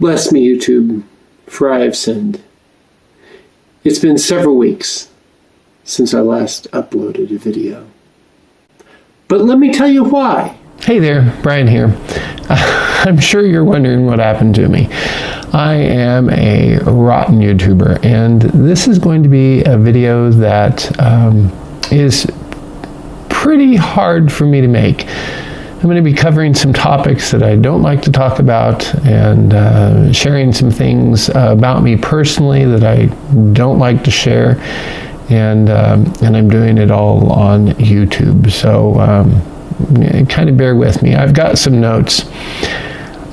Bless me, YouTube, for I have sinned. It's been several weeks since I last uploaded a video. But let me tell you why. Hey there, Brian here. I'm sure you're wondering what happened to me. I am a rotten YouTuber, and this is going to be a video that is pretty hard for me to make. I'm going to be covering some topics that I don't like to talk about, and sharing some things about me personally that I don't like to share, and I'm doing it all on YouTube. So kind of bear with me. I've got some notes.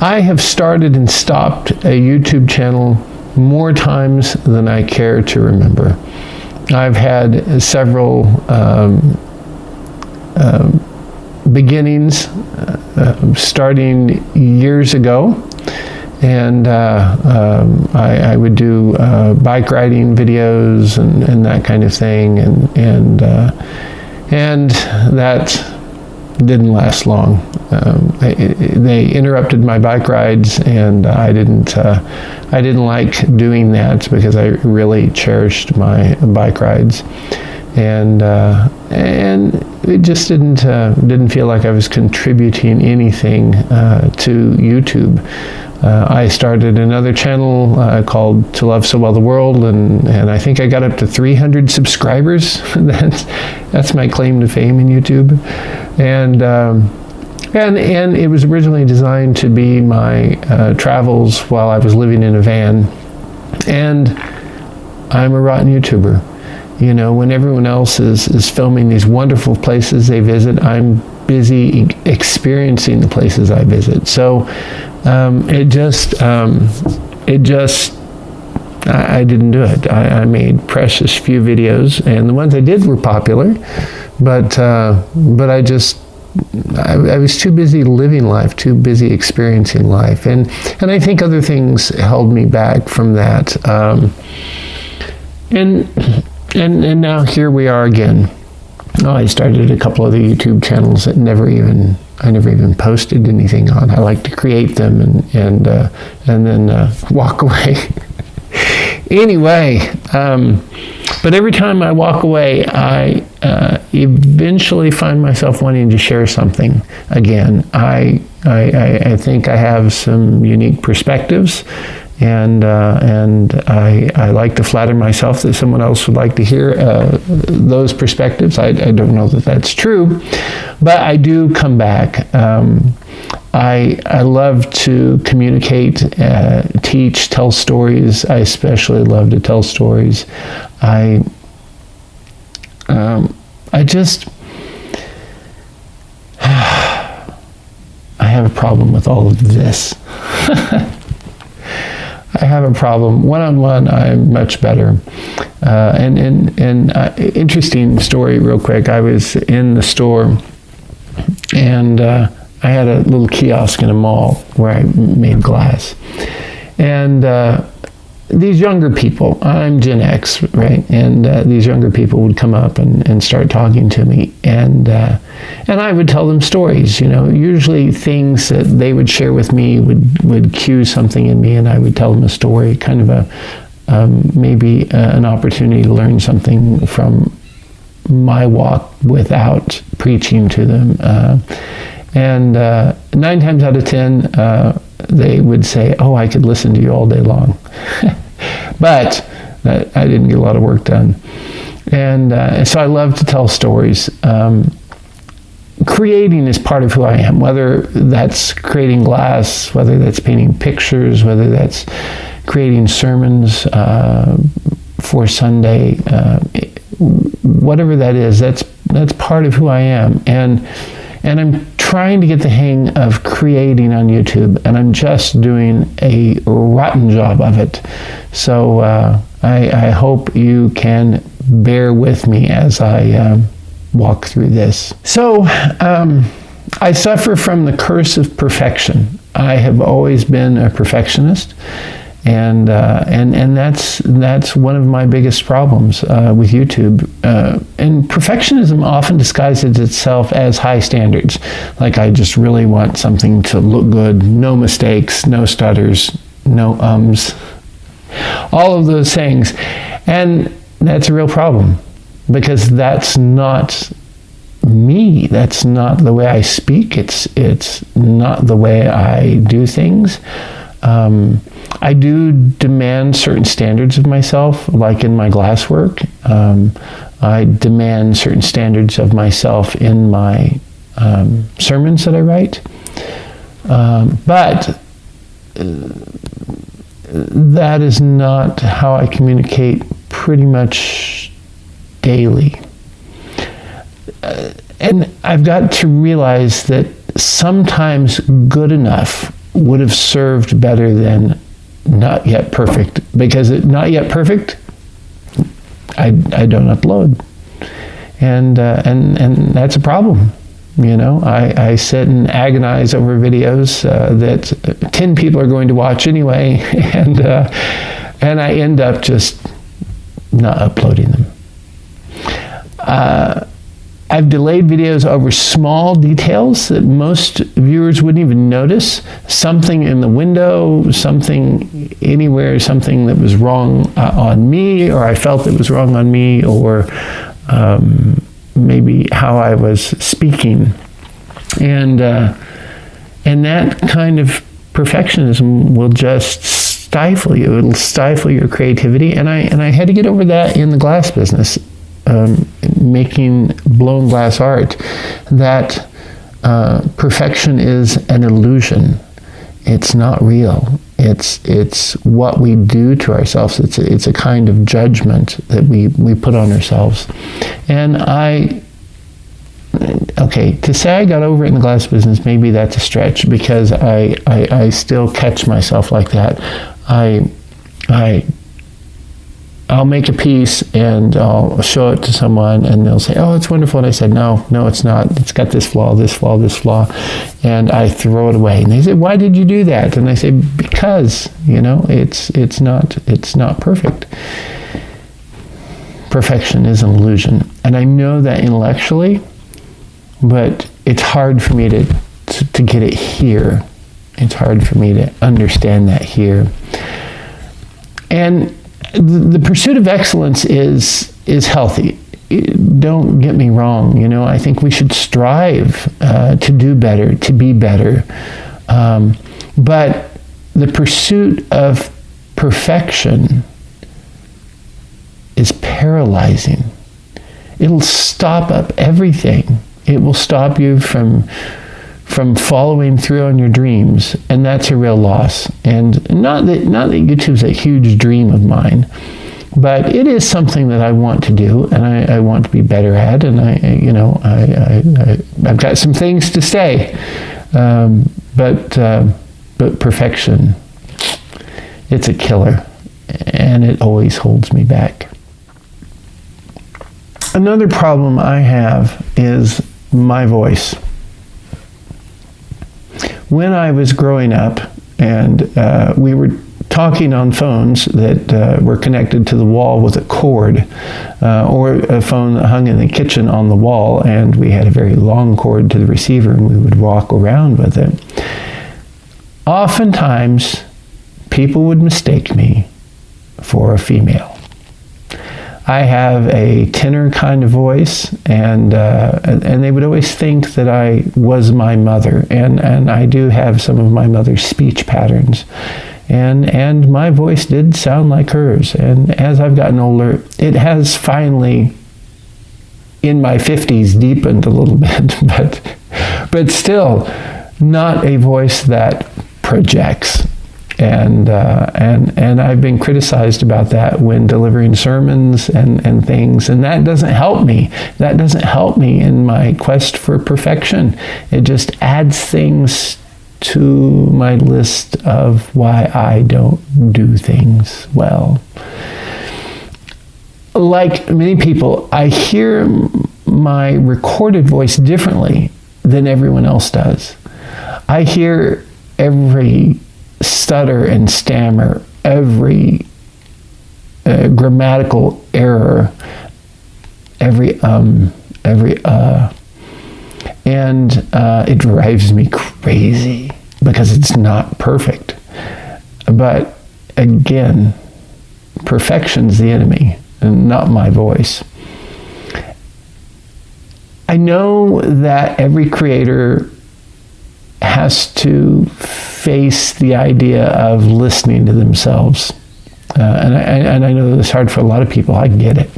I have started and stopped a YouTube channel more times than I care to remember. I've had several beginnings starting years ago, and I would do bike riding videos and that kind of thing, and that didn't last long. They interrupted my bike rides, and I didn't like doing that because I really cherished my bike rides, and it just didn't feel like I was contributing anything to YouTube. I started another channel called To Love So Well the World, and I think I got up to 300 subscribers. That's my claim to fame in YouTube. And it was originally designed to be my travels while I was living in a van. And I'm a rotten YouTuber. You know, when everyone else is filming these wonderful places they visit, I'm busy experiencing the places I visit. So I didn't do it. I made precious few videos, and the ones I did were popular, but I was too busy living life, too busy experiencing life, and I think other things held me back from that. And now here we are again. I started a couple of the YouTube channels that I never even posted anything on. I like to create them and then walk away. Anyway, but every time I walk away, I eventually find myself wanting to share something again. I think I have some unique perspectives, and I like to flatter myself that someone else would like to hear those perspectives. I don't know that that's true, but I do come back. I love to communicate, teach, tell stories. I especially love to tell stories. I have a problem with all of this. I have a problem. One-on-one, I'm much better. Interesting story real quick. I was in the store, and I had a little kiosk in a mall where I made glass. And these younger people, I'm Gen X, right? And these younger people would come up and start talking to me. And I would tell them stories, you know, usually things that they would share with me would cue something in me, and I would tell them a story, kind of maybe an opportunity to learn something from my walk without preaching to them. And 9 times out of 10, they would say, "Oh, I could listen to you all day long." But I didn't get a lot of work done. And so I love to tell stories. Creating is part of who I am, whether that's creating glass, whether that's painting pictures, whether that's creating sermons for Sunday, whatever that is, that's part of who I am. And I'm trying to get the hang of creating on YouTube, and I'm just doing a rotten job of it. So I hope you can bear with me as I walk through this. So I suffer from the curse of perfection. I have always been a perfectionist, and that's one of my biggest problems with YouTube. And perfectionism often disguises itself as high standards. Like, I just really want something to look good, no mistakes, no stutters, no ums, all of those things. And that's a real problem, because that's not me. That's not the way I speak. It's not the way I do things. I do demand certain standards of myself, like in my glasswork. I demand certain standards of myself in my sermons that I write. But that is not how I communicate pretty much daily. And I've got to realize that sometimes good enough would have served better than not yet perfect, because not yet perfect, I don't upload, and that's a problem. You know, I sit and agonize over videos that 10 people are going to watch anyway, and I end up just not uploading them. I've delayed videos over small details that most viewers wouldn't even notice. Something in the window, something anywhere, something that was wrong on me, or I felt it was wrong on me, or maybe how I was speaking. And that kind of perfectionism will just stifle you. It'll stifle your creativity. And I had to get over that in the glass business. Making blown glass art, that perfection is an illusion. It's not real. It's what we do to ourselves. It's a kind of judgment that we put on ourselves. And to say I got over it in the glass business, maybe that's a stretch, because I still catch myself like that. I'll make a piece and I'll show it to someone, and they'll say, "Oh, it's wonderful." And I said, "No, it's not. It's got this flaw, this flaw, this flaw," and I throw it away. And they say, "Why did you do that?" And I say, "Because it's not perfect. Perfection is an illusion, and I know that intellectually, but it's hard for me to get it here. It's hard for me to understand that here." And the pursuit of excellence is healthy. Don't get me wrong. I think we should strive to do better, to be better. But the pursuit of perfection is paralyzing. It'll stop up everything. It will stop you from following through on your dreams, and that's a real loss. And not that YouTube's a huge dream of mine, but it is something that I want to do, and I want to be better at, and I've got some things to say, but perfection, it's a killer, and it always holds me back. Another problem I have is my voice. When I was growing up, and we were talking on phones that were connected to the wall with a cord, or a phone that hung in the kitchen on the wall, and we had a very long cord to the receiver, and we would walk around with it. Oftentimes, people would mistake me for a female. I have a tenor kind of voice, and they would always think that I was my mother, and I do have some of my mother's speech patterns, and my voice did sound like hers. And as I've gotten older, it has finally, in my 50s, deepened a little bit, but still not a voice that projects. And I've been criticized about that when delivering sermons and things, and that doesn't help me. That doesn't help me in my quest for perfection. It just adds things to my list of why I don't do things well. Like many people, I hear my recorded voice differently than everyone else does. I hear every stutter and stammer, every grammatical error, every and it drives me crazy because it's not perfect. But again, perfection's the enemy, and not my voice. I know that every creator has to face the idea of listening to themselves. And I know it's hard for a lot of people. I get it.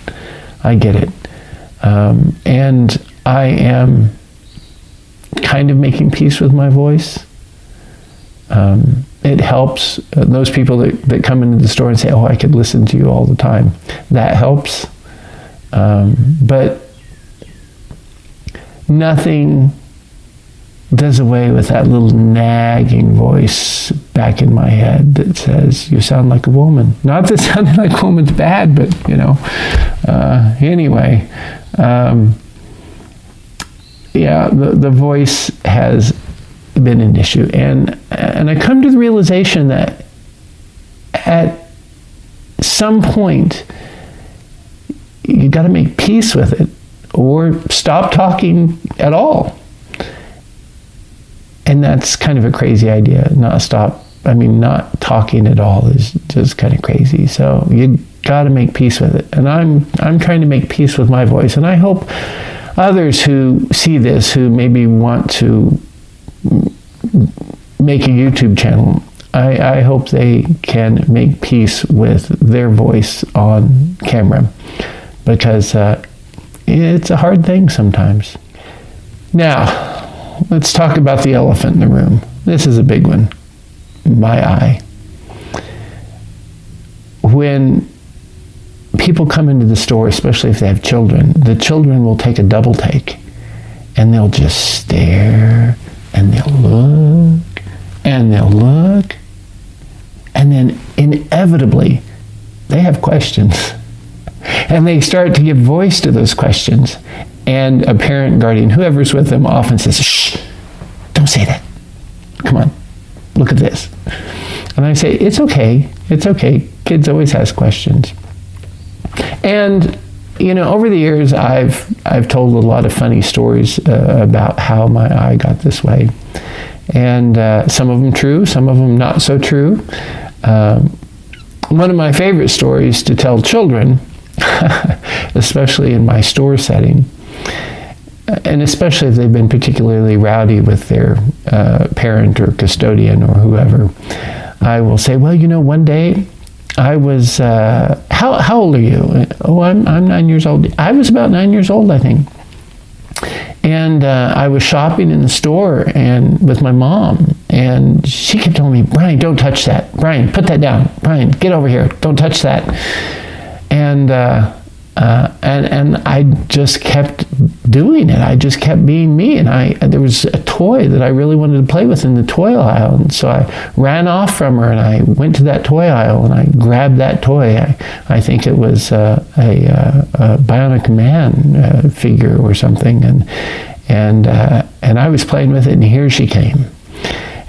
And I am kind of making peace with my voice. It helps those people that come into the store and say, oh, I could listen to you all the time. That helps. But nothing does away with that little nagging voice back in my head that says, you sound like a woman. Not that sounding like a woman's bad, but, anyway. The voice has been an issue. And I come to the realization that at some point, you got to make peace with it or stop talking at all. And that's kind of a crazy idea. Not talking at all is just kind of crazy. So you got to make peace with it. And I'm trying to make peace with my voice. And I hope others who see this, who maybe want to make a YouTube channel, I hope they can make peace with their voice on camera, because it's a hard thing sometimes. Now, let's talk about the elephant in the room. This is a big one. My eye. When people come into the store, especially if they have children, the children will take a double take, and they'll just stare, and they'll look, and they'll look, and then inevitably they have questions, and they start to give voice to those questions, and a parent, guardian, whoever's with them often says, shh, don't say that, come on, look at this. And I say, it's okay, kids always ask questions. And over the years, I've told a lot of funny stories about how my eye got this way, and some of them true, some of them not so true. One of my favorite stories to tell children, especially in my store setting, and especially if they've been particularly rowdy with their parent or custodian or whoever, I will say, well, one day I was, how old are you? Oh, I'm 9 years old. I was about 9 years old, I think. And I was shopping in the store and with my mom, and she kept telling me, Brian, don't touch that. Brian, put that down. Brian, get over here. Don't touch that. And I just kept doing it. I just kept being me. And there was a toy that I really wanted to play with in the toy aisle. And so I ran off from her and I went to that toy aisle and I grabbed that toy. I think it was a Bionic Man figure or something. And I was playing with it, and here she came.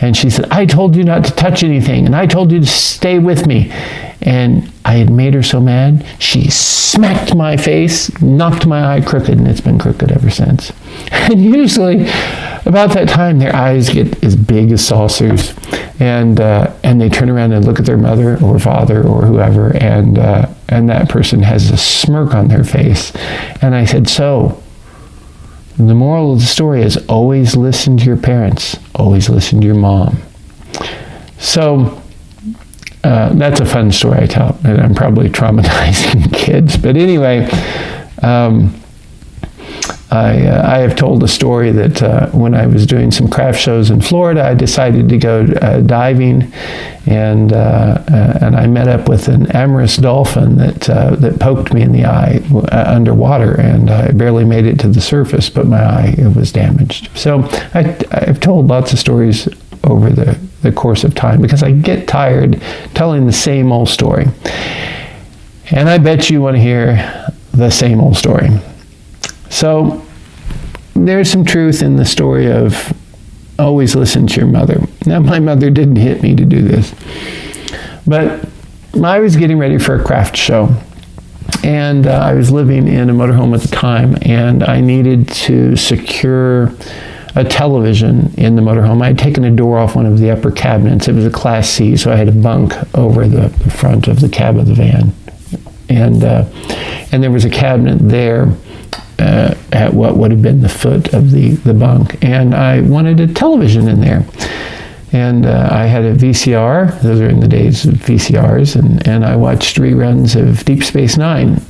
And she said, I told you not to touch anything, and I told you to stay with me. And I had made her so mad, she smacked my face, knocked my eye crooked, and it's been crooked ever since. And usually, about that time, their eyes get as big as saucers, and they turn around and look at their mother or father or whoever, and that person has a smirk on their face. And I said, so, the moral of the story is always listen to your parents, always listen to your mom. So, that's a fun story I tell, and I'm probably traumatizing kids. But anyway, I have told a story that when I was doing some craft shows in Florida, I decided to go diving, and I met up with an amorous dolphin that poked me in the eye underwater, and I barely made it to the surface, but my eye was damaged. So I've told lots of stories over the course of time, because I get tired telling the same old story. And I bet you want to hear the same old story. So there's some truth in the story of always listen to your mother. Now, my mother didn't hit me to do this, but I was getting ready for a craft show. And I was living in a motorhome at the time, and I needed to secure a television in the motorhome. I had taken a door off one of the upper cabinets. It was a Class C, so I had a bunk over the front of the cab of the van. And there was a cabinet there at what would have been the foot of the bunk. And I wanted a television in there. And I had a VCR. Those are in the days of VCRs. And I watched reruns of Deep Space Nine.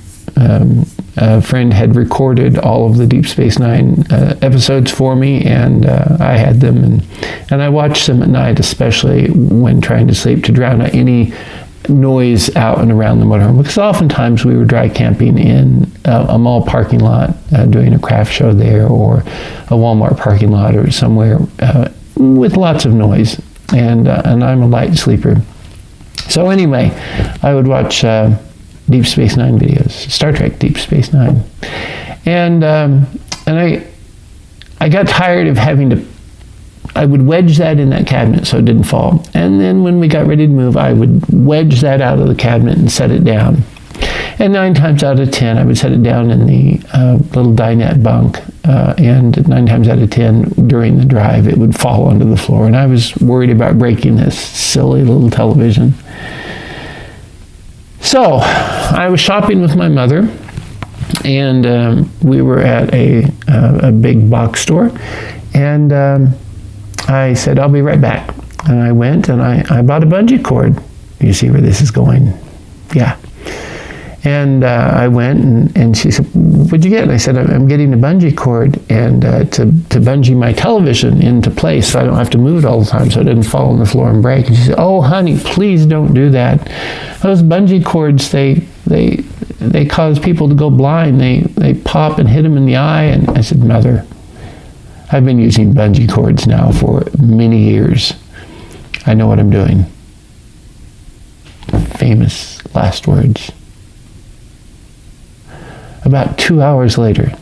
A friend had recorded all of the Deep Space Nine episodes for me, and I had them. And I watched them at night, especially when trying to sleep, to drown out any noise out and around the motorhome, because oftentimes we were dry camping in a mall parking lot, doing a craft show there, or a Walmart parking lot, or somewhere with lots of noise, and I'm a light sleeper. So anyway, I would watch Deep Space Nine videos, Star Trek Deep Space Nine, and I got tired of having to. I would wedge that in that cabinet so it didn't fall. And then when we got ready to move, I would wedge that out of the cabinet and set it down. And 9 times out of 10, I would set it down in the little dinette bunk. And 9 times out of 10, during the drive, it would fall onto the floor. And I was worried about breaking this silly little television. So I was shopping with my mother, and we were at a big box store. And I said, I'll be right back. And I went and I bought a bungee cord. You see where this is going? Yeah. And I went and she said, what'd you get? And I said, I'm getting a bungee cord and to bungee my television into place so I don't have to move it all the time so it doesn't fall on the floor and break. And she said, oh, honey, please don't do that. Those bungee cords, they cause people to go blind. They pop and hit them in the eye. And I said, Mother, I've been using bungee cords now for many years. I know what I'm doing. Famous last words. About 2 hours later,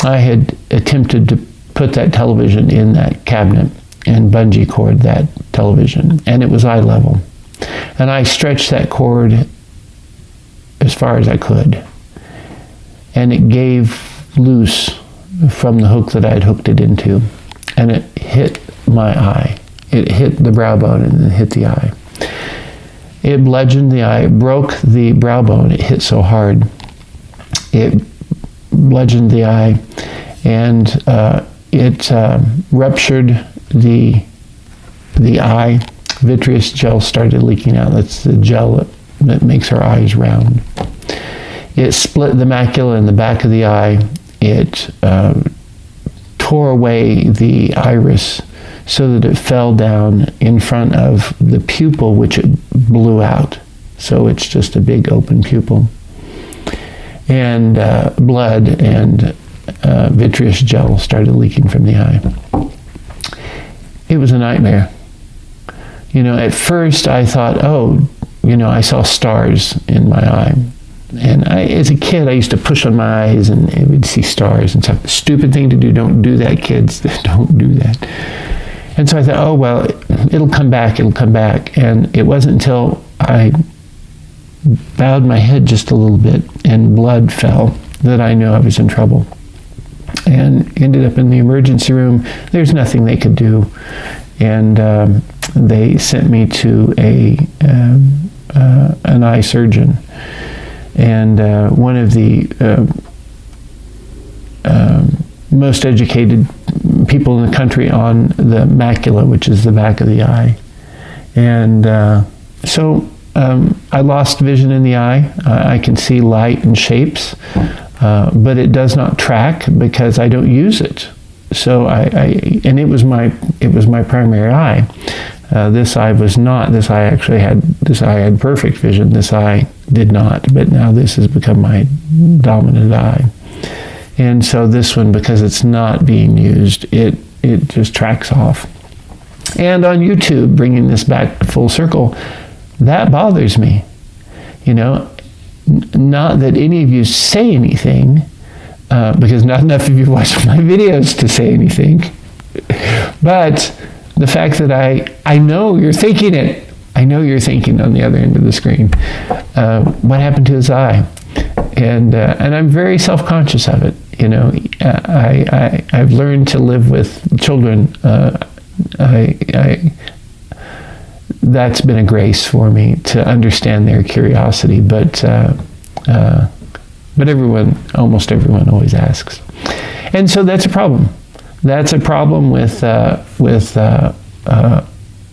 I had attempted to put that television in that cabinet and bungee cord that television, and it was eye level. And I stretched that cord as far as I could, and it gave loose from the hook that I had hooked it into, and it hit my eye. It hit the brow bone and then hit the eye. It bludgeoned the eye, it broke the brow bone. It hit so hard. It bludgeoned the eye, and it ruptured the eye. Vitreous gel started leaking out. That's the gel that makes our eyes round. It split the macula in the back of the eye. It tore away the iris so that it fell down in front of the pupil, which it blew out. So it's just a big open pupil. And blood and vitreous gel started leaking from the eye. It was a nightmare. You know, at first I thought, oh, you know, I saw stars in my eye. And as a kid, I used to push on my eyes and we'd see stars and stuff. Stupid thing to do. Don't do that, kids. Don't do that. And so I thought, oh, well, it'll come back. It'll come back. And it wasn't until I bowed my head just a little bit and blood fell that I knew I was in trouble. And ended up in the emergency room. There's nothing they could do. And they sent me to an eye surgeon. And one of the most educated people in the country on the macula, which is the back of the eye. And so I lost vision in the eye. I can see light and shapes, but it does not track because I don't use it. So and it was my primary eye. This eye was not. This eye had perfect vision. This eye did not. But now this has become my dominant eye. And so this one, because it's not being used, it just tracks off. And on YouTube, bringing this back full circle, that bothers me. You know, not that any of you say anything, because not enough of you watch my videos to say anything, but the fact that I know you're thinking it. I know you're thinking on the other end of the screen, what happened to his eye? And I'm very self-conscious of it. I've learned to live with children. That's been a grace for me to understand their curiosity, but almost everyone always asks. And so that's a problem. That's a problem with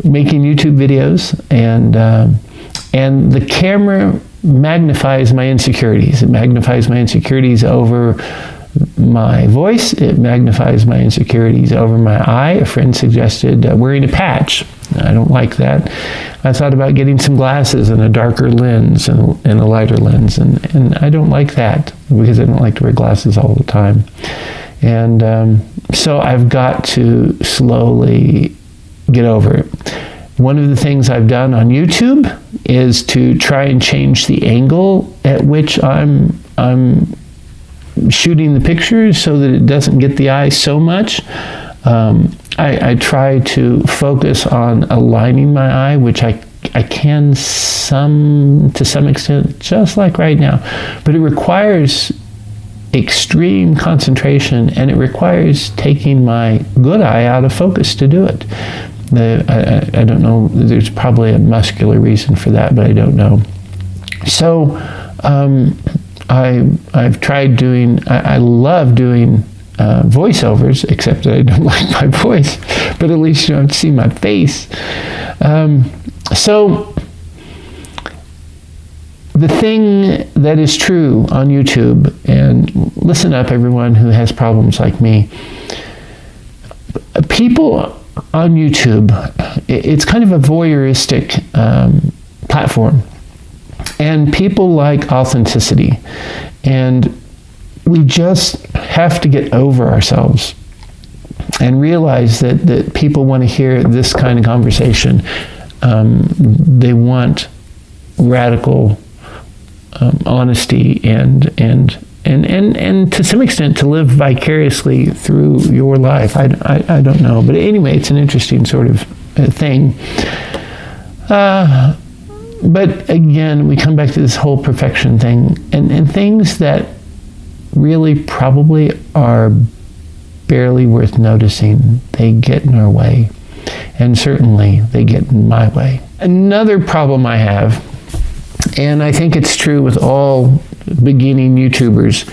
making YouTube videos, and the camera magnifies my insecurities. It magnifies my insecurities over my voice. It magnifies my insecurities over my eye. A friend suggested wearing a patch. I don't like that. I thought about getting some glasses and a darker lens and a lighter lens, and I don't like that because I don't like to wear glasses all the time. And so I've got to slowly get over it. One of the things I've done on YouTube is to try and change the angle at which I'm shooting the pictures so that it doesn't get the eye so much. I try to focus on aligning my eye, which I can to some extent, just like right now. But it requires extreme concentration, and it requires taking my good eye out of focus to do it. I don't know, there's probably a muscular reason for that, but I don't know. So I've tried doing, I love doing voiceovers, except that I don't like my voice, but at least you don't see my face. So the thing that is true on YouTube, and listen up everyone who has problems like me, people on YouTube, it's kind of a voyeuristic platform, and people like authenticity, and we just have to get over ourselves and realize that people want to hear this kind of conversation. They want radical honesty and to some extent to live vicariously through your life. I don't know, but anyway, it's an interesting sort of thing. But again, we come back to this whole perfection thing, and things that really probably are barely worth noticing, they get in our way, and certainly they get in my way. Another problem I have, and I think it's true with all beginning YouTubers,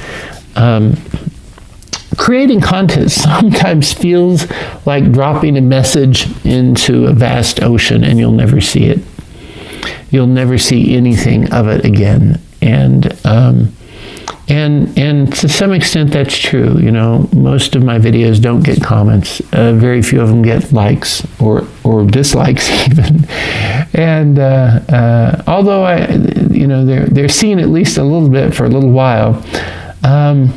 creating content sometimes feels like dropping a message into a vast ocean, and you'll never see it. You'll never see anything of it again. And to some extent that's true. Most of my videos don't get comments. Very few of them get likes or dislikes even. And although they're seen at least a little bit for a little while, and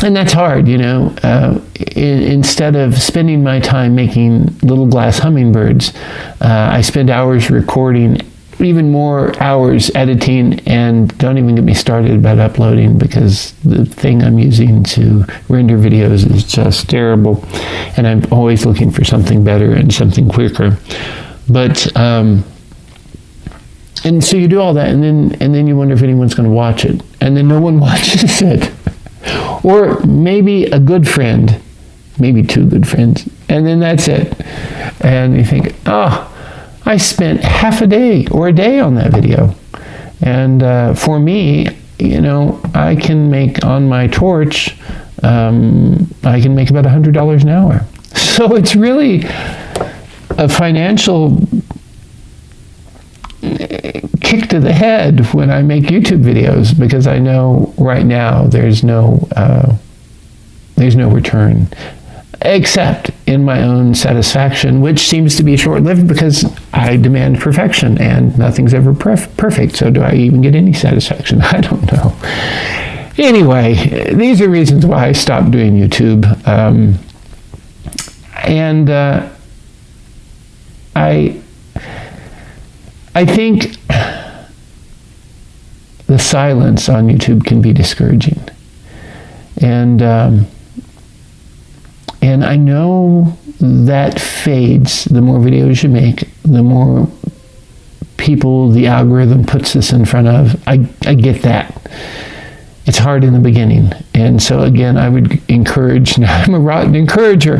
that's hard. Instead of spending my time making little glass hummingbirds, I spend hours recording, even more hours editing, and don't even get me started about uploading, because the thing I'm using to render videos is just terrible, and I'm always looking for something better and something quicker. But and so you do all that, and then you wonder if anyone's going to watch it, and then no one watches it, or maybe a good friend, maybe two good friends, and then that's it. And you think, I spent half a day or a day on that video. And for me, I can make on my torch, I can make about $100 an hour. So it's really a financial kick to the head when I make YouTube videos, because I know right now there's no return, except in my own satisfaction, which seems to be short-lived because I demand perfection, and nothing's ever perfect. So do I even get any satisfaction? I don't know. Anyway, these are reasons why I stopped doing YouTube. I think the silence on YouTube can be discouraging. And I know that fades the more videos you make, the more people the algorithm puts this in front of. I get that. It's hard in the beginning. And so again, I would encourage, now I'm a rotten encourager.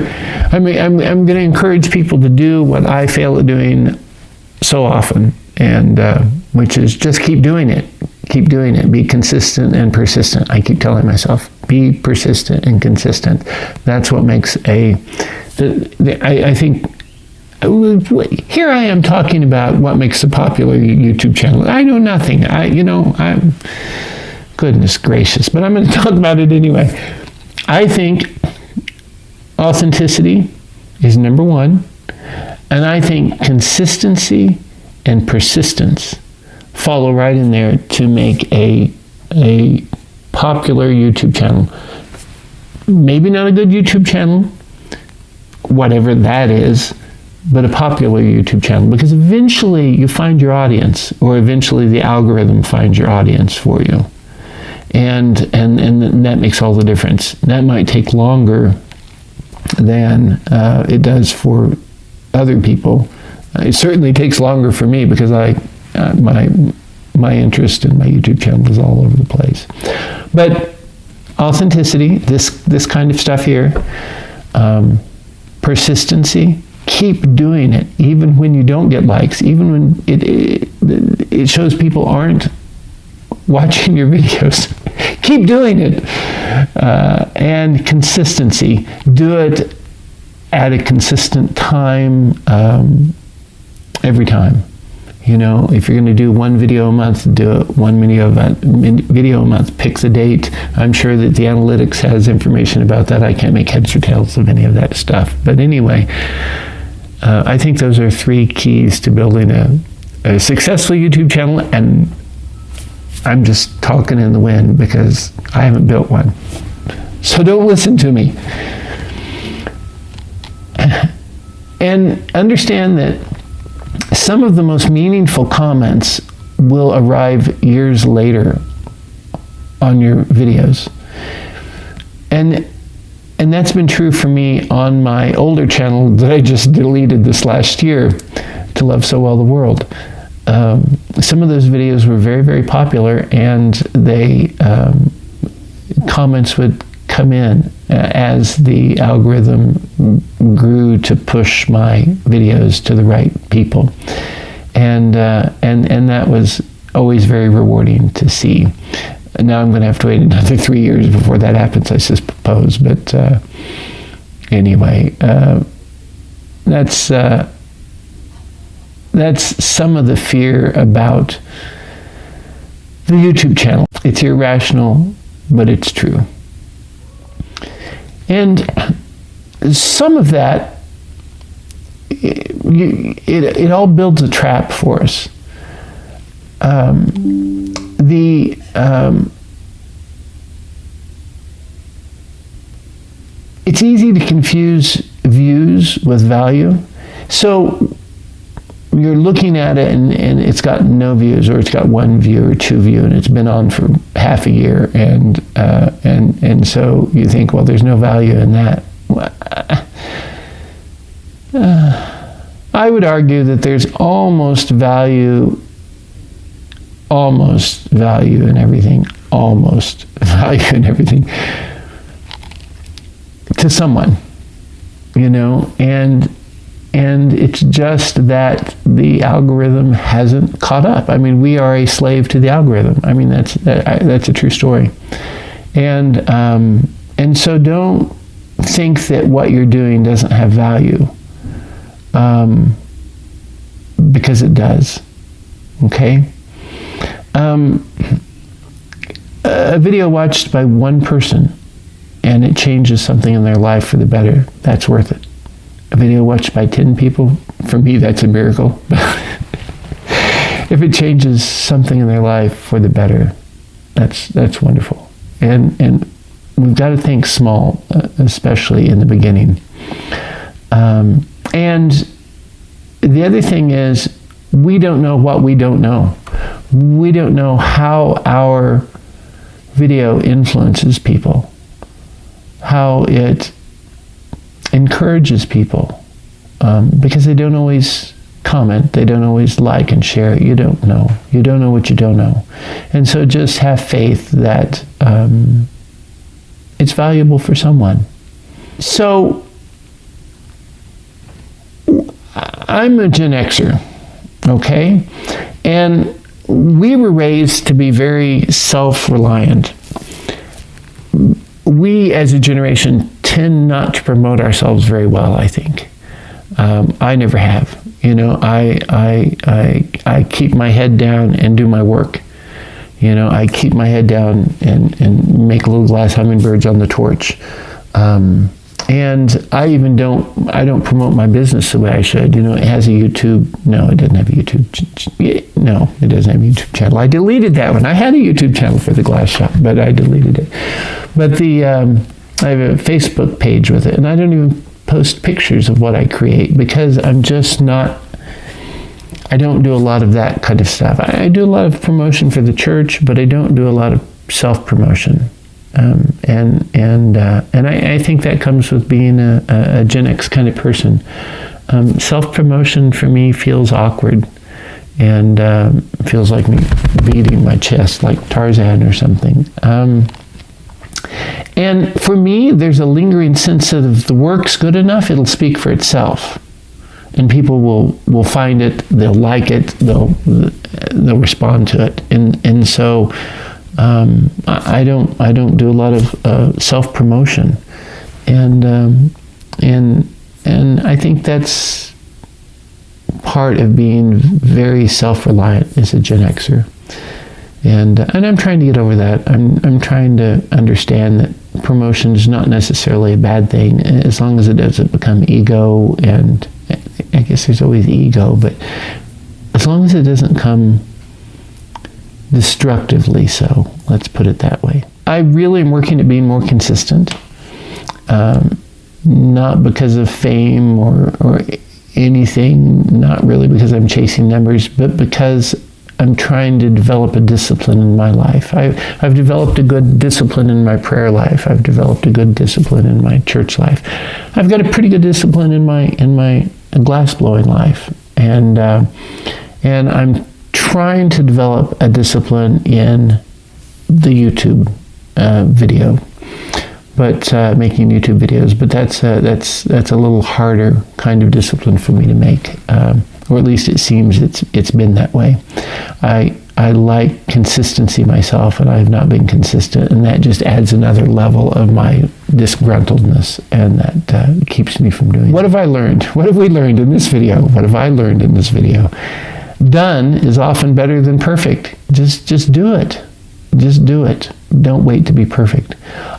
I'm going to encourage people to do what I fail at doing so often, and which is just keep doing it. Keep doing it. Be consistent and persistent. I keep telling myself, be persistent and consistent. That's what makes I think, here I am talking about what makes a popular YouTube channel. I know nothing. I'm goodness gracious, but I'm going to talk about it anyway. I think authenticity is number one, and I think consistency and persistence follow right in there to make a popular YouTube channel. Maybe not a good YouTube channel, whatever that is, but a popular YouTube channel, because eventually you find your audience, or eventually the algorithm finds your audience for you. And that makes all the difference. That might take longer than it does for other people. It certainly takes longer for me, because my interest in my YouTube channel is all over the place. But authenticity, this kind of stuff here, persistency, keep doing it, even when you don't get likes, even when it shows people aren't watching your videos. Keep doing it. And consistency. Do it at a consistent time, every time. If you're going to do one video a month, do it one video a month. Pick the date. I'm sure that the analytics has information about that. I can't make heads or tails of any of that stuff. But anyway, I think those are 3 keys to building a successful YouTube channel, and I'm just talking in the wind because I haven't built one. So don't listen to me. And understand that some of the most meaningful comments will arrive years later on your videos. And that's been true for me on my older channel that I just deleted this last year, To Love So Well the World. Some of those videos were very, very popular, and comments would come in as the algorithm grew to push my videos to the right people, and that was always very rewarding to see. Now I'm going to have to wait another 3 years before that happens, I suppose. But anyway, that's some of the fear about the YouTube channel. It's irrational, but it's true. And some of that, it all builds a trap for us. It's easy to confuse views with value. So you're looking at it and it's got no views, or it's got 1 view or 2 views, and it's been on for half a year, and so you think, well, there's no value in that. I would argue that there's almost value in everything, to someone, and it's just that the algorithm hasn't caught up. I mean, we are a slave to the algorithm. I mean, that's a true story. And so don't think that what you're doing doesn't have value, because it does. Okay? A video watched by 1 person and it changes something in their life for the better, that's worth it. A video watched by 10 people, for me, that's a miracle. If it changes something in their life for the better, that's wonderful. And we've got to think small, especially in the beginning. And the other thing is, we don't know what we don't know. We don't know how our video influences people, how it encourages people, because they don't always comment. They don't always like and share it. You don't know. You don't know what you don't know. And so just have faith that it's valuable for someone. So I'm a Gen Xer, okay? And we were raised to be very self-reliant. We, as a generation, tend not to promote ourselves very well, I think. I never have. You know, I keep my head down and do my work. You know, I keep my head down and make little glass hummingbirds on the torch. And I don't promote my business the way I should. You know, it has a YouTube. No, it doesn't have a YouTube. No, it doesn't have a YouTube channel. I deleted that one. I had a YouTube channel for the glass shop, but I deleted it. But I have a Facebook page with it, and I don't even post pictures of what I create because I'm just not. I don't do a lot of that kind of stuff. I do a lot of promotion for the church, but I don't do a lot of self-promotion. And I think that comes with being a Gen X kind of person. Self-promotion for me feels awkward and feels like me beating my chest like Tarzan or something. And for me, there's a lingering sense that if the work's good enough, it'll speak for itself. And people will find it, they'll like it, they'll respond to it. And so I don't do a lot of self-promotion, and I think that's part of being very self-reliant as a Gen Xer, and I'm trying to get over that. I'm trying to understand that promotion is not necessarily a bad thing as long as it doesn't become ego, and I guess there's always ego, but as long as it doesn't come destructively so, let's put it that way. I really am working at being more consistent, not because of fame or anything, not really because I'm chasing numbers, but because I'm trying to develop a discipline in my life. I've developed a good discipline in my prayer life. I've developed a good discipline in my church life. I've got a pretty good discipline in my glass blowing life, and I'm trying to develop a discipline in the YouTube video, but making YouTube videos. But that's a little harder kind of discipline for me to make, or at least it seems it's been that way. I like consistency myself, and I have not been consistent, and that just adds another level of my disgruntledness, and that keeps me from doing it. What have I learned? What have we learned in this video? What have I learned in this video? Done is often better than perfect. Just do it. Just do it. Don't wait to be perfect.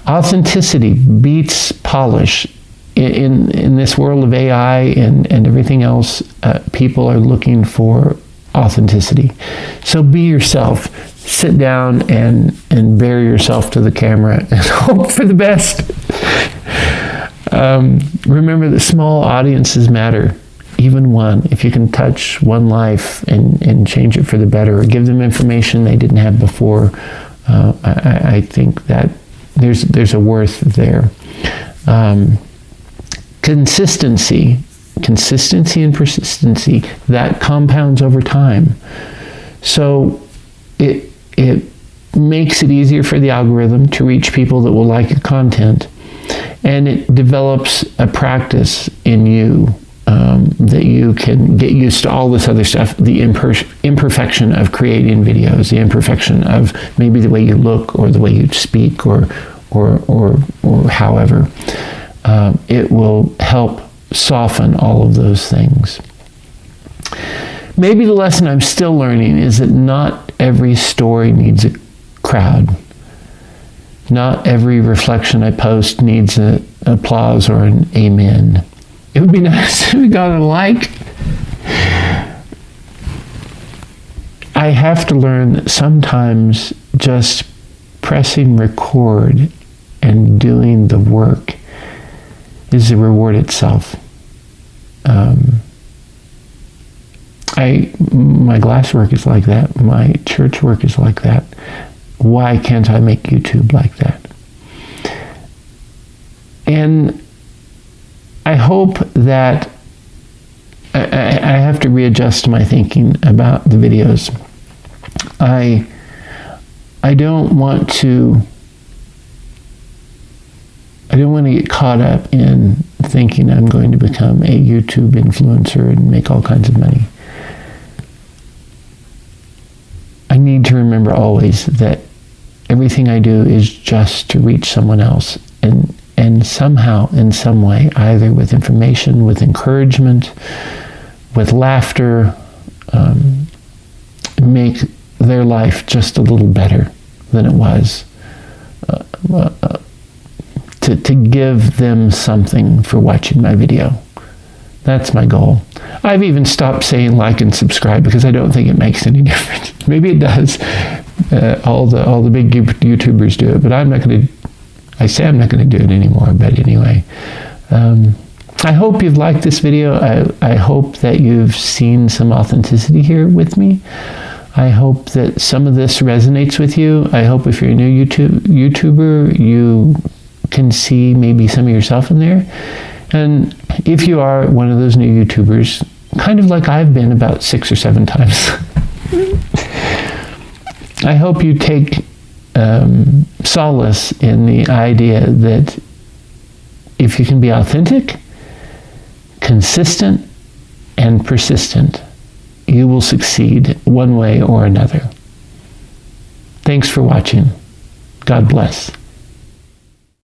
Authenticity beats polish. In this world of AI and everything else, people are looking for authenticity. So be yourself. Sit down and bare yourself to the camera and hope for the best. Remember that small audiences matter. Even one. If you can touch one life and change it for the better, or give them information they didn't have before, I think that there's a worth there. Consistency and persistency, that compounds over time. So it makes it easier for the algorithm to reach people that will like your content, and it develops a practice in you that you can get used to all this other stuff, the imperfection of creating videos, the imperfection of maybe the way you look or the way you speak or however. It will help soften all of those things. Maybe the lesson I'm still learning is that not every story needs a crowd. Not every reflection I post needs an applause or an amen. It would be nice if we got a like. I have to learn that sometimes just pressing record and doing the work is the reward itself. My glass work is like that. My church work is like that. Why can't I make YouTube like that? And I hope that I have to to readjust my thinking about the videos. I don't want to get caught up in thinking I'm going to become a YouTube influencer and make all kinds of money. I need to remember always that everything I do is just to reach someone else, and somehow, in some way, either with information, with encouragement, with laughter, make their life just a little better than it was. To give them something for watching my video. That's my goal. I've even stopped saying like and subscribe because I don't think it makes any difference. Maybe it does. All the big YouTubers do it, but I'm not going to do it anymore. But anyway, I hope you've liked this video. I hope that you've seen some authenticity here with me. I hope that some of this resonates with you. I hope if you're a new YouTuber, you can see maybe some of yourself in there. And if you are one of those new YouTubers, kind of like I've been about 6 or 7 times, I hope you take solace in the idea that if you can be authentic, consistent, and persistent, you will succeed one way or another. Thanks for watching. God bless.